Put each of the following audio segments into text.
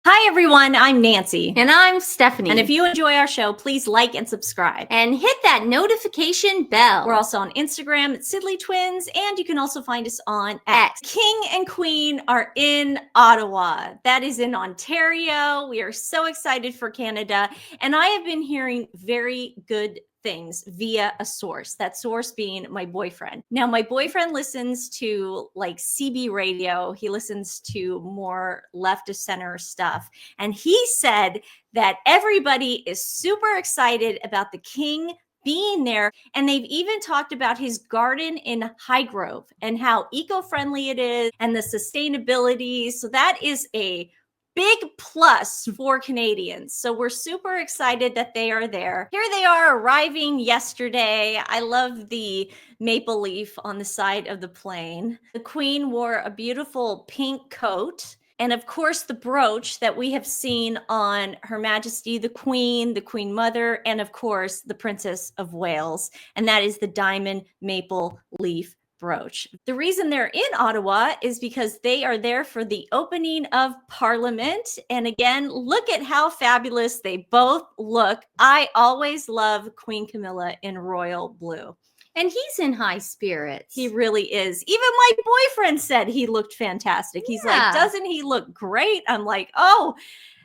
Hi, everyone. I'm Nancy. And I'm Stephanie. And if you enjoy our show, please like and subscribe. And hit that notification bell. We're also on Instagram at TWiN, and you can also find us on X. King and Queen are in Ottawa. That is in Ontario. We are so excited for Canada. And I have been hearing very good things via a source, that source being my boyfriend. Now, my boyfriend listens to like CB radio. He listens to more left of center stuff. And he said that everybody is super excited about the king being there. And they've even talked about his garden in Highgrove and how eco-friendly it is and the sustainability. So that is a big plus for Canadians. So we're super excited that they are there. Here they are arriving yesterday. I love the maple leaf on the side of the plane. The Queen wore a beautiful pink coat. And of course, the brooch that we have seen on Her Majesty, the Queen Mother, and of course, the Princess of Wales. And that is the diamond maple leaf brooch. The reason they're in Ottawa is because they are there for the opening of Parliament. And again, look at how fabulous they both look. I always love Queen Camilla in royal blue. And he's in high spirits. He really is. Even my boyfriend said he looked fantastic. He's like, doesn't he look great? I'm like, oh,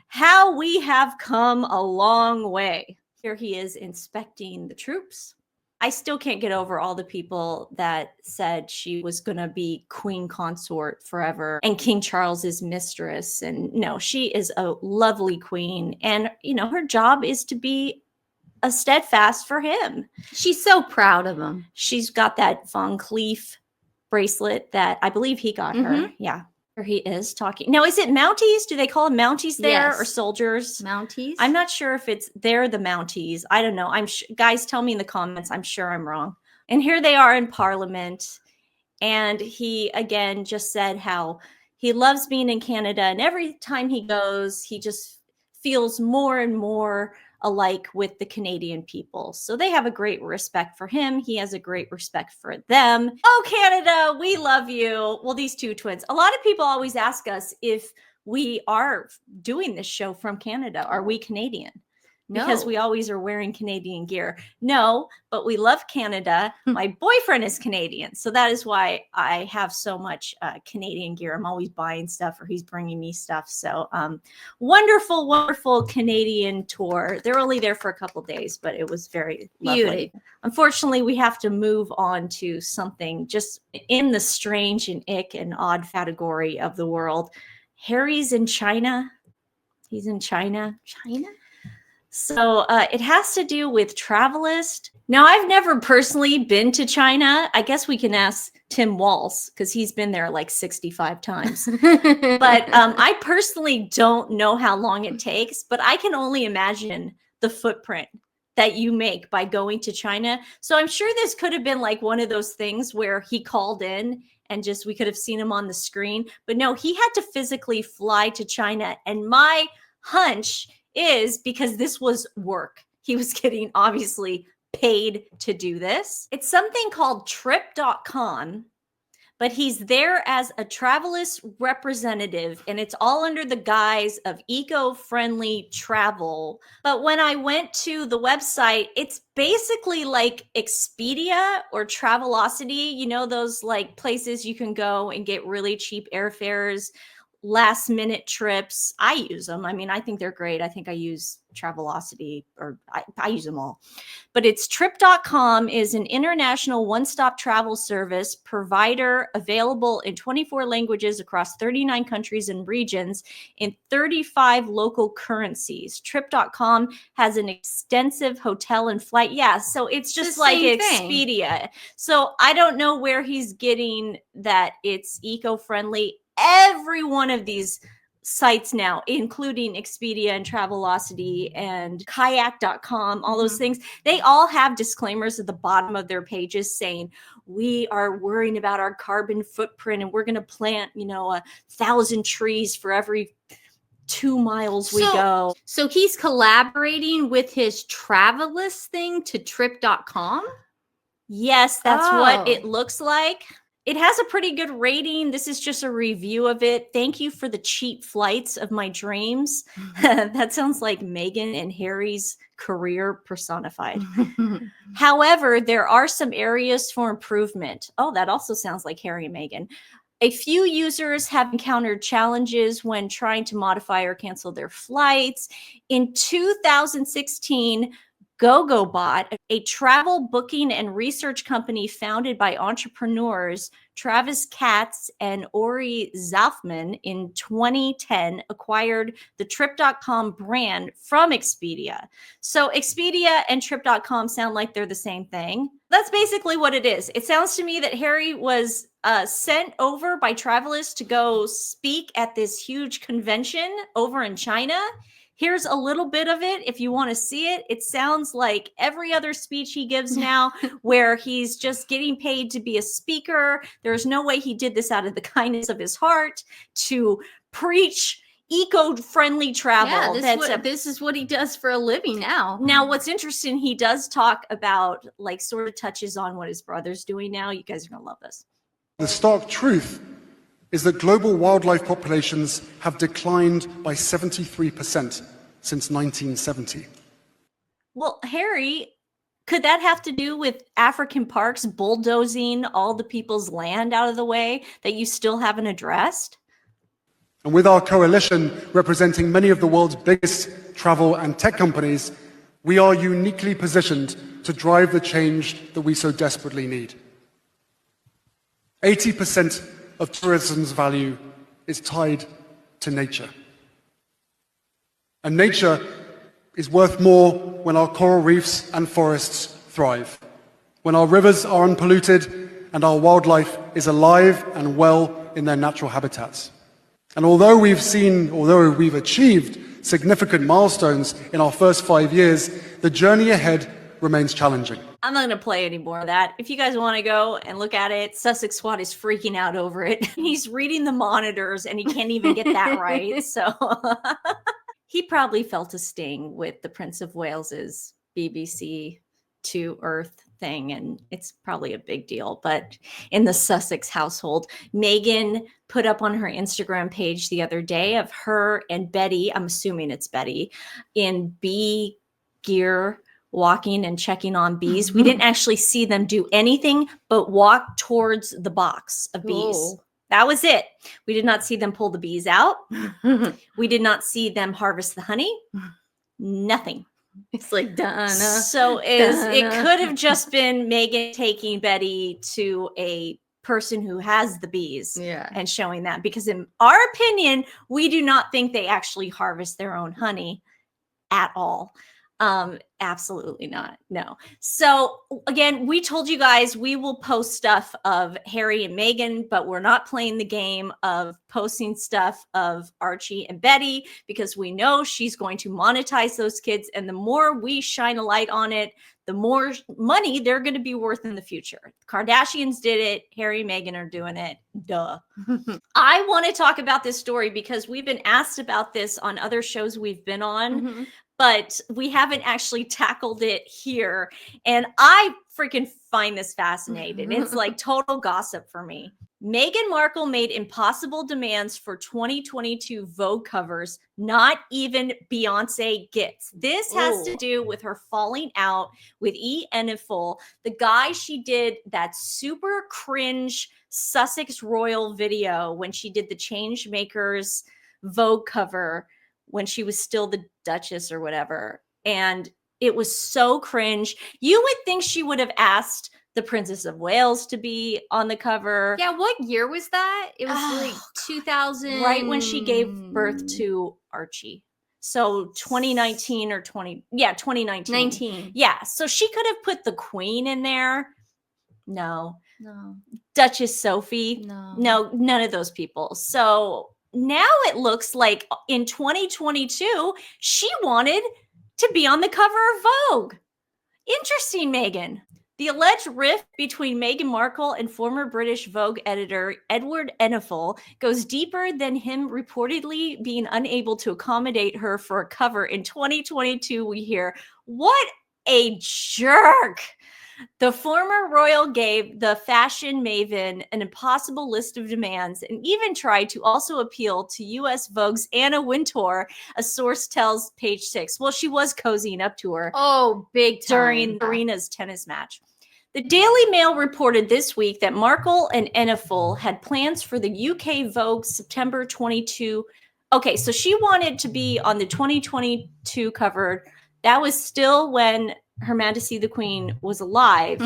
how we have come a long way. Here he is inspecting the troops. I still can't get over all the people that said she was going to be queen consort forever and King Charles's mistress. And no, she is a lovely queen. And, you know, her job is to be a steadfast for him. She's so proud of him. She's got that Von Cleef bracelet that I believe he got her. Yeah. Here he is talking. Now, is it Mounties? Do they call them Mounties there or soldiers? Mounties. I'm not sure if they're the Mounties. I don't know. Guys, tell me in the comments. I'm sure I'm wrong. And here they are in Parliament. And he, again, just said how he loves being in Canada. And every time he goes, he just feels more and more alike with the Canadian people. So they have a great respect for him. He has a great respect for them. Oh, Canada, we love you. Well, these two twins. A lot of people always ask us if we are doing this show from Canada. Are we Canadian? No. Because we always are wearing Canadian gear. No, but we love Canada. My boyfriend is Canadian. So that is why I have so much Canadian gear. I'm always buying stuff or he's bringing me stuff. So wonderful, wonderful Canadian tour. They're only there for a couple days, but it was very lovely. Unfortunately, we have to move on to something just in the strange and ick and odd category of the world. Harry's in China. He's in China. China? So it has to do with Travelist. Now, I've never personally been to China. I guess we can ask Tim Walz because he's been there like 65 times. But I personally don't know how long it takes, but I can only imagine the footprint that you make by going to China. So I'm sure this could have been like one of those things where he called in and just we could have seen him on the screen. But no, he had to physically fly to China. And my hunch is because this was work. He was getting obviously paid to do this. It's something called trip.com, but he's there as a Travelist representative and it's all under the guise of eco-friendly travel. But when I went to the website, it's basically like Expedia or Travelocity, you know, those like places you can go and get really cheap airfares, last minute trips. I use them. I mean, I think they're great. I think I use Travelocity or I use them all. But it's trip.com is an international one-stop travel service provider available in 24 languages across 39 countries and regions in 35 local currencies. Trip.com has an extensive hotel and flight. Yeah, so it's just like Expedia. So I don't know where he's getting that it's eco-friendly. Every one of these sites now, including Expedia and Travelocity and kayak.com, all those things, they all have disclaimers at the bottom of their pages saying, we are worrying about our carbon footprint and we're going to plant, 1,000 trees for every 2 miles we go. So he's collaborating with his Travelist thing to trip.com? Yes, that's what it looks like. It has a pretty good rating. This is just a review of it. Thank you for the cheap flights of my dreams. That sounds like Meghan and Harry's career personified. However, there are some areas for improvement. Oh, that also sounds like Harry and Meghan. A few users have encountered challenges when trying to modify or cancel their flights. In 2016, GoGoBot, a travel booking and research company founded by entrepreneurs Travis Katz and Ori Zalfman in 2010, acquired the Trip.com brand from Expedia. So Expedia and Trip.com sound like they're the same thing. That's basically what it is. It sounds to me that Harry was sent over by Travelers to go speak at this huge convention over in China. Here's a little bit of it if you want to see it. It sounds like every other speech he gives now, where he's just getting paid to be a speaker. There's no way he did this out of the kindness of his heart to preach eco-friendly travel. Yeah, this is what he does for a living now. Now, what's interesting, he does talk about, like, sort of touches on what his brother's doing now. You guys are going to love this. The stark truth is that global wildlife populations have declined by 73% since 1970. Well, Harry, could that have to do with African parks bulldozing all the people's land out of the way that you still haven't addressed? And with our coalition representing many of the world's biggest travel and tech companies, we are uniquely positioned to drive the change that we so desperately need. 80% of tourism's value is tied to nature. And nature is worth more when our coral reefs and forests thrive, when our rivers are unpolluted and our wildlife is alive and well in their natural habitats. And although we've achieved significant milestones in our first 5 years, the journey ahead remains challenging. I'm not going to play any more of that. If you guys want to go and look at it, Sussex Squad is freaking out over it. He's reading the monitors and he can't even get that right. So he probably felt a sting with the Prince of Wales's BBC to Earth thing, and it's probably a big deal. But in the Sussex household, Meghan put up on her Instagram page the other day of her and Betty, I'm assuming it's Betty, in bee gear, walking and checking on bees. We didn't actually see them do anything but walk towards the box of bees. Ooh. That was it. We did not see them pull the bees out. We did not see them harvest the honey. Nothing. It's like Donna. So it could have just been Meghan taking Betty to a person who has the bees and showing that, because in our opinion, we do not think they actually harvest their own honey at all. Absolutely not. No. So again, we told you guys we will post stuff of Harry and Meghan, but we're not playing the game of posting stuff of Archie and Betty, because we know she's going to monetize those kids. And the more we shine a light on it, the more money they're going to be worth in the future. Kardashians did it. Harry and Meghan are doing it. Duh. I want to talk about this story because we've been asked about this on other shows we've been on. But we haven't actually tackled it here. And I freaking find this fascinating. It's like total gossip for me. Meghan Markle made impossible demands for 2022 Vogue covers not even Beyonce gets. This has to do with her falling out with E. Eniful, the guy she did that super cringe Sussex Royal video when she did the Changemakers Vogue cover when she was still the Duchess or whatever. And it was so cringe. You would think she would have asked the Princess of Wales to be on the cover. Yeah, what year was that? It was like 2000. Right when she gave birth to Archie. So 2019 or 2019. 19. Yeah, so she could have put the Queen in there. No. No. Duchess Sophie. No, none of those people. So now it looks like in 2022, she wanted to be on the cover of Vogue. Interesting, Meghan. The alleged rift between Meghan Markle and former British Vogue editor Edward Eniful goes deeper than him reportedly being unable to accommodate her for a cover in 2022. We hear, what a jerk. The former royal gave the fashion maven an impossible list of demands and even tried to also appeal to U.S. Vogue's Anna Wintour, a source tells Page 6. Well, she was cozying up to her. Oh, big time. During Serena's tennis match. The Daily Mail reported this week that Markle and Enniful had plans for the UK Vogue September 22. Okay, so she wanted to be on the 2022 cover. That was still when Her Majesty the Queen was alive,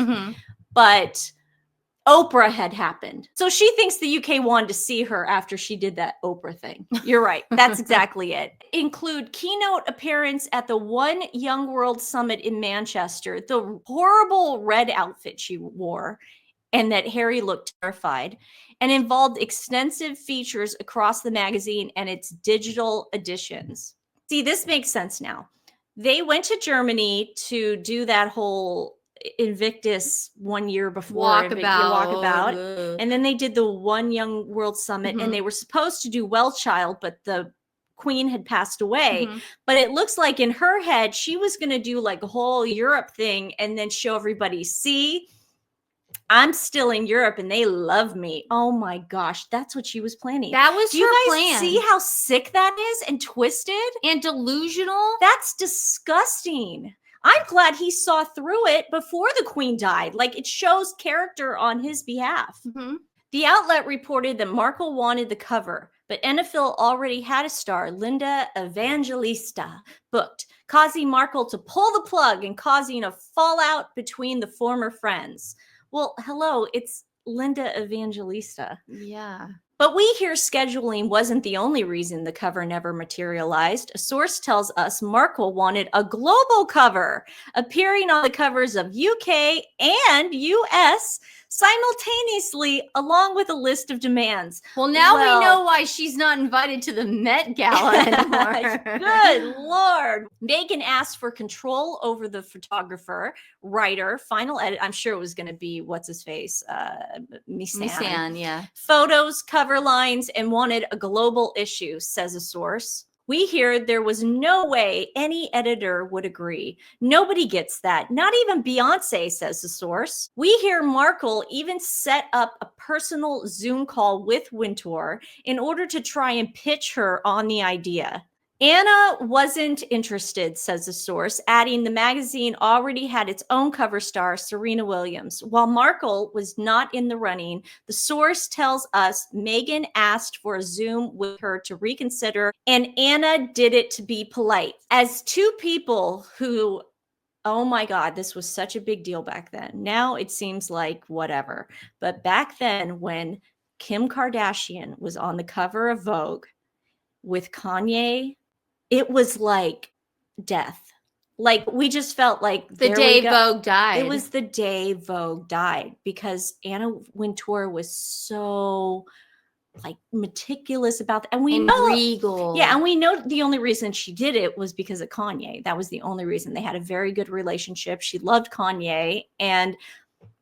but Oprah had happened. So she thinks the UK wanted to see her after she did that Oprah thing. You're right. That's exactly it. Include keynote appearance at the One Young World Summit in Manchester, the horrible red outfit she wore, and that Harry looked terrified, and involved extensive features across the magazine and its digital editions. See, this makes sense now. They went to Germany to do that whole Invictus 1 year before walkabout, and then they did the One Young World Summit, and they were supposed to do Well Child, but the Queen had passed away. But it looks like in her head she was going to do like a whole Europe thing and then show everybody, see, I'm still in Europe and they love me. Oh my gosh, that's what she was planning. That was Do you her guys plan. see how sick that is and twisted And delusional? That's disgusting. I'm glad he saw through it before the Queen died. Like, it shows character on his behalf. The outlet reported that Markle wanted the cover, but NFL already had a star, Linda Evangelista, booked, causing Markle to pull the plug and causing a fallout between the former friends. Well, hello, it's Linda Evangelista. Yeah. But we hear scheduling wasn't the only reason the cover never materialized. A source tells us Markle wanted a global cover, appearing on the covers of UK and US simultaneously, along with a list of demands. Well, now we know why she's not invited to the Met Gala anymore. Good Lord. Meghan asked for control over the photographer, writer, final edit. I'm sure it was going to be, what's his face? Misan, yeah. Photos, cover lines, and wanted a global issue, says a source. We hear there was no way any editor would agree. Nobody gets that. Not even Beyonce, says the source. We hear Markle even set up a personal Zoom call with Wintour in order to try and pitch her on the idea. Anna wasn't interested, says the source, adding the magazine already had its own cover star, Serena Williams. While Markle was not in the running, the source tells us Meghan asked for a Zoom with her to reconsider, and Anna did it to be polite. As two people who, oh my God, this was such a big deal back then. Now it seems like whatever. But back then, when Kim Kardashian was on the cover of Vogue with Kanye, it was like death. Like, we just felt like the day Vogue died. It was the day Vogue died because Anna Wintour was so like meticulous about that. And we know regal. Yeah, and we know the only reason she did it was because of Kanye. That was the only reason. They had a very good relationship. She loved Kanye. And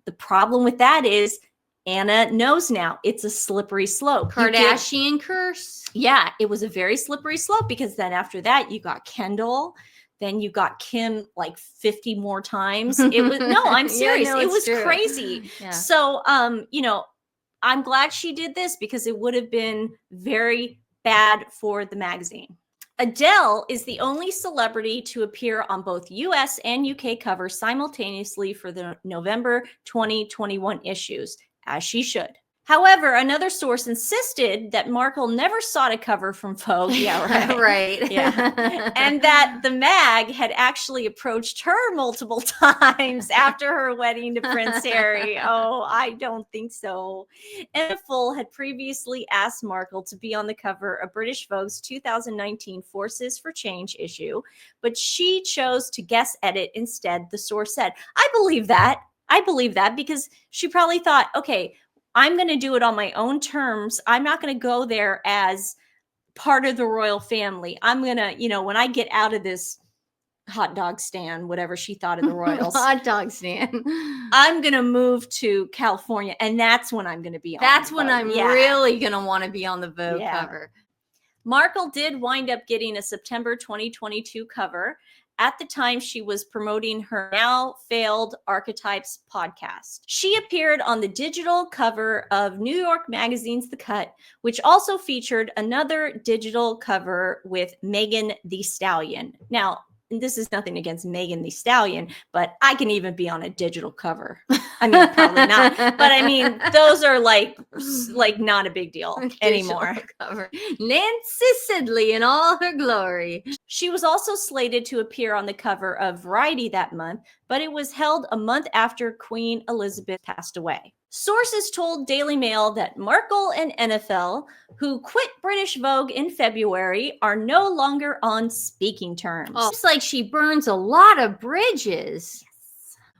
the problem with that is Anna knows now it's a slippery slope. Kardashian curse. Yeah, it was a very slippery slope because then after that you got Kendall, then you got Kim like 50 more times. It was I'm serious. Yeah, no, it was true. crazy. Yeah. So I'm glad she did this because it would have been very bad for the magazine. Adele is the only celebrity to appear on both US and UK covers simultaneously for the November 2021 issues, as she should. However, another source insisted that Markle never sought a cover from Vogue. Yeah, right. Right. Yeah. And that the mag had actually approached her multiple times after her wedding to Prince Harry. Oh, I don't think so. Enniful had previously asked Markle to be on the cover of British Vogue's 2019 Forces for Change issue, but she chose to guest edit instead, the source said. I believe that. Because she probably thought, okay, I'm going to do it on my own terms. I'm not going to go there as part of the royal family. I'm going to, when I get out of this hot dog stand, whatever she thought of the royals. Hot dog stand. I'm going to move to California, and that's when I'm going to be on That's the when Vogue. I'm really going to want to be on the Vogue Yeah. cover. Markle did wind up getting a September 2022 cover at the time she was promoting her now failed Archetypes podcast. She appeared on the digital cover of New York Magazine's The Cut, which also featured another digital cover with Megan Thee Stallion. Now, this is nothing against Megan Thee Stallion, but I can even be on a digital cover. I mean, probably not, but I mean, those are like not a big deal anymore. Cover. Nancy Sidley in all her glory. She was also slated to appear on the cover of Variety that month, but it was held a month after Queen Elizabeth passed away. Sources told Daily Mail that Markle and NFL, who quit British Vogue in February, are no longer on speaking terms. Oh, it's like she burns a lot of bridges.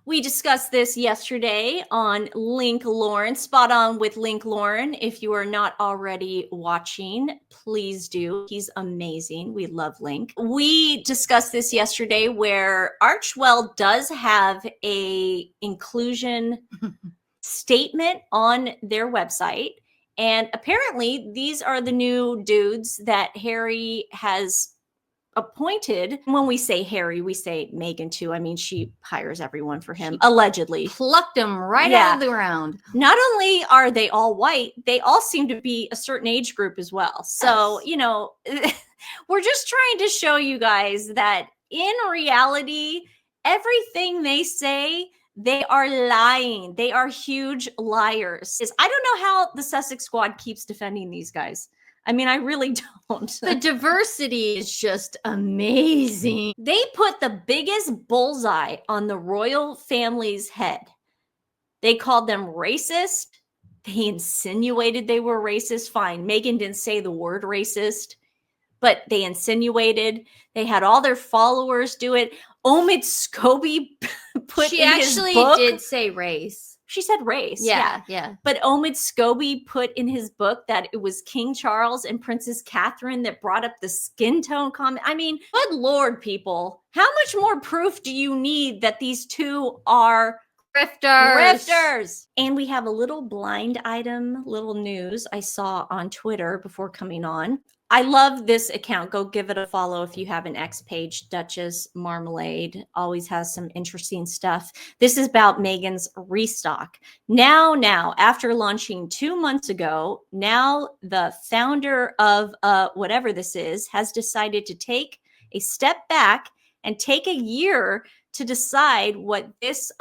We discussed this yesterday on Link Lauren, Spot On with Link Lauren. If you are not already watching, please do. He's amazing. We love Link. We discussed this yesterday where Archwell does have a inclusion statement on their website. And apparently these are the new dudes that Harry has appointed. When we say Harry, we say Meghan too. I mean, she hires everyone for him, allegedly. Plucked them right out of the ground. Not only are they all white, they all seem to be a certain age group as well. So, Yes. you know, we're just trying to show you guys that in reality, everything they say, they are lying. They are huge liars. I don't know how the Sussex squad keeps defending these guys. I mean, I really don't. The diversity is just amazing. They put the biggest bullseye on the royal family's head. They called them racist. They insinuated they were racist. Fine. Meghan didn't say the word racist, but they insinuated. They had all their followers do it. Omid Scobie put She in his actually book. did say race. She said race. Yeah. But Omid Scobie put in his book that it was King Charles and Princess Catherine that brought up the skin tone comment. I mean, good Lord, people. How much more proof do you need that these two are grifters? And we have a little blind item, little news I saw on Twitter before coming on. I love this account. Go give it a follow if you have an X page. Duchess Marmalade always has some interesting stuff. This is about Meghan's restock. Now, after launching 2 months ago, now the founder of whatever this is has decided to take a step back and take a year to decide what this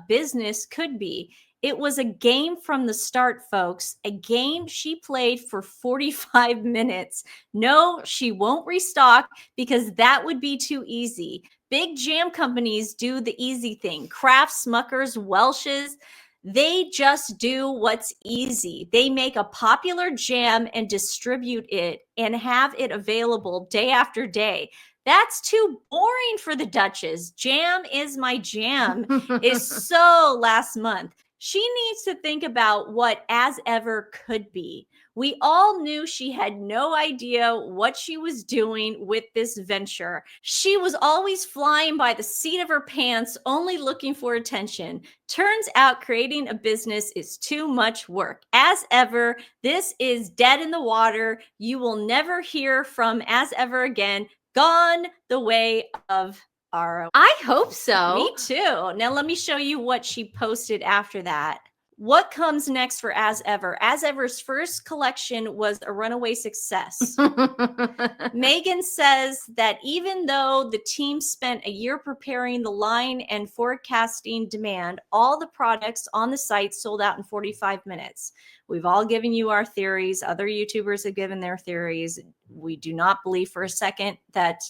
business could be. It was a game from the start, folks. A game she played for 45 minutes. No, she won't restock because that would be too easy. Big jam companies do the easy thing. Kraft, Smuckers, Welch's, they just do what's easy. They make a popular jam and distribute it and have it available day after day. That's too boring for the Duchess. Jam is my jam is so last month. She needs to think about what As Ever could be. We all knew she had no idea what she was doing with this venture. She was always flying by the seat of her pants, only looking for attention. Turns out creating a business is too much work. As Ever, this is dead in the water. You will never hear from As Ever again. Gone the way of Ara. I hope so. Me too. Now let me show you what she posted after that. What comes next for As Ever? As Ever's first collection was a runaway success. Meghan says that even though the team spent a year preparing the line and forecasting demand, all the products on the site sold out in 45 minutes. We've all given you our theories. Other YouTubers have given their theories. We do not believe for a second that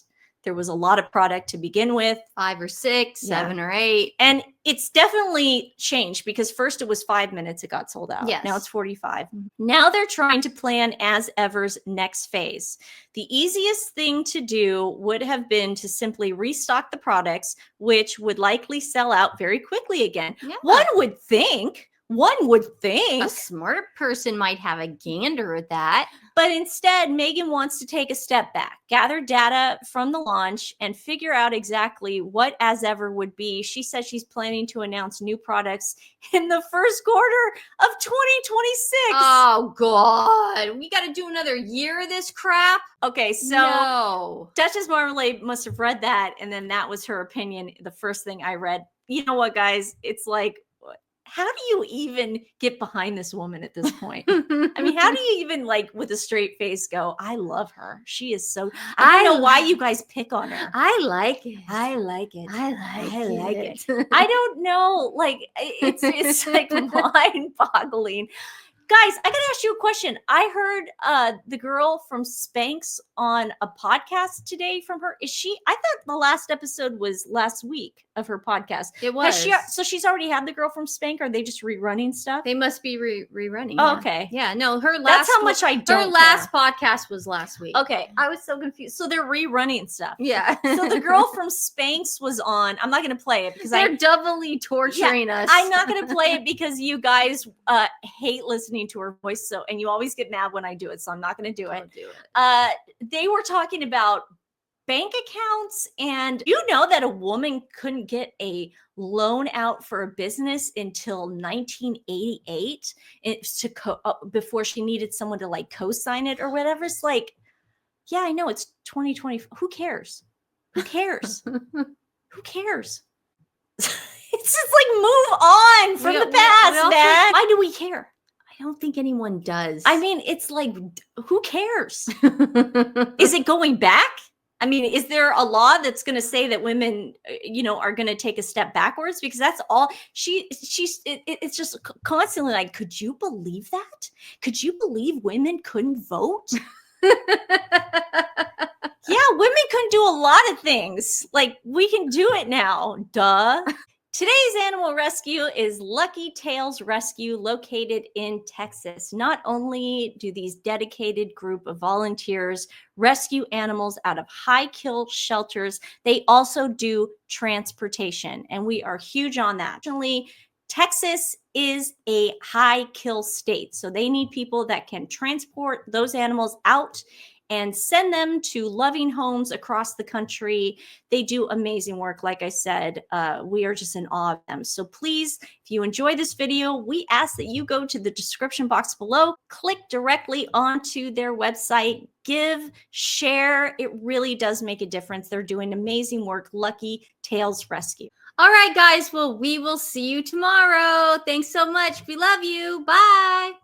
there was a lot of product to begin with. 5 or 6, 7 or 8. And it's definitely changed because first it was 5 minutes, it got sold out. Yes. Now it's 45. Now they're trying to plan As Ever's next phase. The easiest thing to do would have been to simply restock the products, which would likely sell out very quickly again. Yeah. One would think One would think. A smart person might have a gander at that. But instead, Meghan wants to take a step back, gather data from the launch, and figure out exactly what as ever would be. She says she's planning to announce new products in the first quarter of 2026. Oh, God. We got to do another year of this crap? Okay, so No. Duchess Marmalade must have read that, and then that was her opinion. The first thing I read. You know what, guys? It's like, how do you even get behind this woman at this point? I mean, how do you even, like, with a straight face go, I love her. She is so, I don't know why you guys pick on her. I like it. I like it. I like it. I don't know. Like, it's like mind boggling. Guys, I gotta ask you a question. I heard the girl from Spanx on a podcast today from her. Is she? I thought the last episode was last week of her podcast. It was. So she's already had the girl from Spank. Are they just rerunning stuff? They must be rerunning. Oh, yeah. okay. Yeah, no, her last. That's how much I don't. Her last podcast was last week. Okay, I was so confused. So they're rerunning stuff. Yeah. So the girl from Spanx was on. I'm not going to play it because they're doubly torturing us. I'm not going to play it because you guys hate listening to her voice. So, and you always get mad when I do it. So I'm not going to do it. Don't do it. They were talking about bank accounts, and you know that a woman couldn't get a loan out for a business until 1988 before she needed someone to like co-sign it or whatever. It's like, yeah, I know it's 2020. Who cares? Who cares? Who cares? It's just like move on from the past, man. Why do we care? I don't think anyone does. I mean, it's like, who cares? Is it going back? I mean, is there a law that's going to say that women, are going to take a step backwards? Because that's all it's just constantly like, could you believe that? Could you believe women couldn't vote? Yeah, women couldn't do a lot of things. Like, we can do it now. Duh. Today's animal rescue is Lucky Tails Rescue, located in Texas. Not only do these dedicated group of volunteers rescue animals out of high-kill shelters, they also do transportation, and we are huge on that. Actually, Texas is a high-kill state, so they need people that can transport those animals out and send them to loving homes across the country. They do amazing work. Like I said, we are just in awe of them. So please, if you enjoy this video, we ask that you go to the description box below, click directly onto their website, give, share. It really does make a difference. They're doing amazing work. Lucky Tails Rescue. All right, guys. Well, we will see you tomorrow. Thanks so much. We love you. Bye.